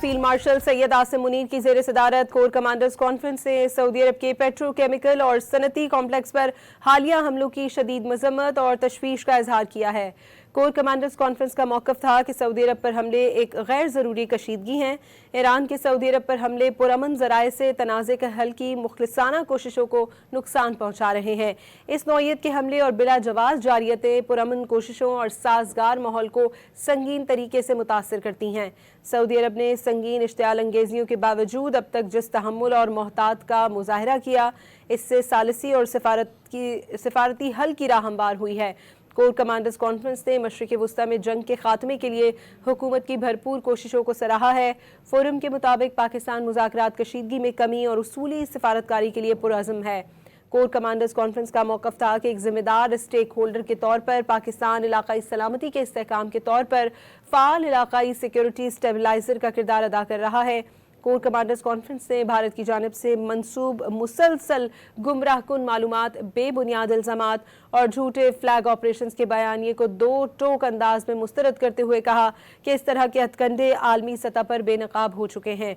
Field marshal Syed Asim Munir کی زیر صدارت کور کمانڈرز کانفرنس نے سعودی عرب کے پیٹرو کیمیکل اور صنعتی کمپلیکس پر حالیہ حملوں کی شدید مذمت اور تشویش کا اظہار کیا ہے۔ کور کمانڈرز کانفرنس کا موقف تھا کہ سعودی عرب پر حملے ایک غیر ضروری کشیدگی ہیں۔ ایران کے سعودی عرب پر حملے پرامن ذرائع سے تنازع کے حل کی مخلصانہ کوششوں کو نقصان پہنچا رہے ہیں۔ اس نوعیت کے حملے اور بلا جواز جارحیتیں پرامن کوششوں اور سازگار ماحول کو سنگین طریقے سے متاثر کرتی ہیں۔ سعودی عرب نے سنگین اشتعال انگیزیوں کے باوجود اب تک جس تحمل اور محتاط کا مظاہرہ کیا، اس سے ثالثی اور سفارتی حل کی راہ ہموار ہوئی ہے۔ کور کمانڈرز کانفرنس نے مشرق وسطیٰ میں جنگ کے خاتمے کے لیے حکومت کی بھرپور کوششوں کو سراہا ہے۔ فورم کے مطابق پاکستان مذاکرات کشیدگی میں کمی اور اصولی سفارتکاری کے لیے پرعزم ہے۔ کور کمانڈرز کانفرنس کا موقف تھا کہ ایک ذمہ دار اسٹیک ہولڈر کے طور پر پاکستان علاقائی سلامتی کے استحکام کے طور پر فعال علاقائی سیکیورٹی اسٹیبلائزر کا کردار ادا کر رہا ہے۔ کور کمانڈرز کانفرنس نے بھارت کی جانب سے منسوب مسلسل گمراہ کن معلومات، بے بنیاد الزامات اور جھوٹے فلیگ آپریشنز کے بیانیے کو دو ٹوک انداز میں مسترد کرتے ہوئے کہا کہ اس طرح کے ہتھ کنڈے عالمی سطح پر بے نقاب ہو چکے ہیں۔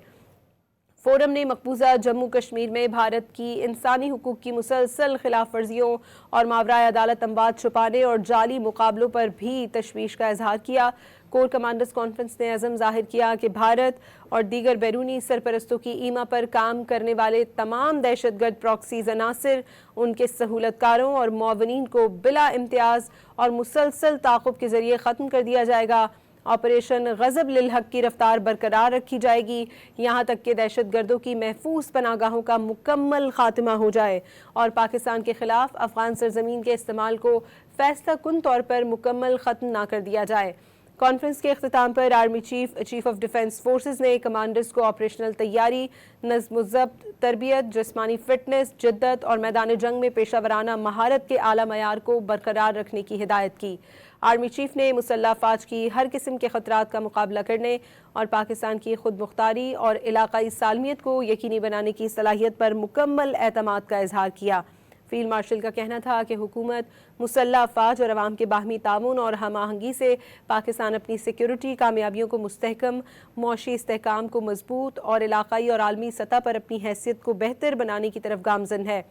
فورم نے مقبوضہ جموں کشمیر میں بھارت کی انسانی حقوق کی مسلسل خلاف ورزیوں اور ماورائے عدالت اموات چھپانے اور جعلی مقابلوں پر بھی تشویش کا اظہار کیا۔ کور کمانڈرز کانفرنس نے عزم ظاہر کیا کہ بھارت اور دیگر بیرونی سرپرستوں کی ایما پر کام کرنے والے تمام دہشت گرد پراکسیز عناصر، ان کے سہولت کاروں اور معاونین کو بلا امتیاز اور مسلسل تعاقب کے ذریعے ختم کر دیا جائے گا۔ آپریشن غضب للحق کی رفتار برقرار رکھی جائے گی یہاں تک کہ دہشت گردوں کی محفوظ پناہ گاہوں کا مکمل خاتمہ ہو جائے اور پاکستان کے خلاف افغان سرزمین کے استعمال کو فیصلہ کن طور پر مکمل ختم نہ کر دیا جائے۔ کانفرنس کے اختتام پر army chief of defence forces نے کمانڈرز کو آپریشنل تیاری، نظم و ضبط، تربیت، جسمانی فٹنس، جدت اور میدان جنگ میں پیشہ ورانہ مہارت کے اعلیٰ معیار کو برقرار رکھنے کی ہدایت کی۔ آرمی چیف نے مسلح افواج کی ہر قسم کے خطرات کا مقابلہ کرنے اور پاکستان کی خود مختاری اور علاقائی سالمیت کو یقینی بنانے کی صلاحیت پر مکمل اعتماد کا اظہار کیا۔ فیلڈ مارشل کا کہنا تھا کہ حکومت مسلح افواج اور عوام کے باہمی تعاون اور ہم آہنگی سے پاکستان اپنی سیکیورٹی کامیابیوں کو مستحکم، معاشی استحکام کو مضبوط اور علاقائی اور عالمی سطح پر اپنی حیثیت کو بہتر بنانے کی طرف گامزن ہے۔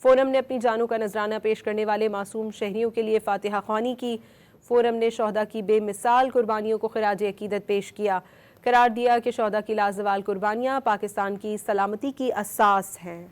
فورم نے اپنی جانوں کا نذرانہ پیش کرنے والے معصوم شہریوں کے لیے فاتحہ خوانی کی۔ فورم نے شہداء کی بے مثال قربانیوں کو خراج عقیدت پیش کیا، قرار دیا کہ شہداء کی لازوال قربانیاں پاکستان کی سلامتی کی اساس ہیں۔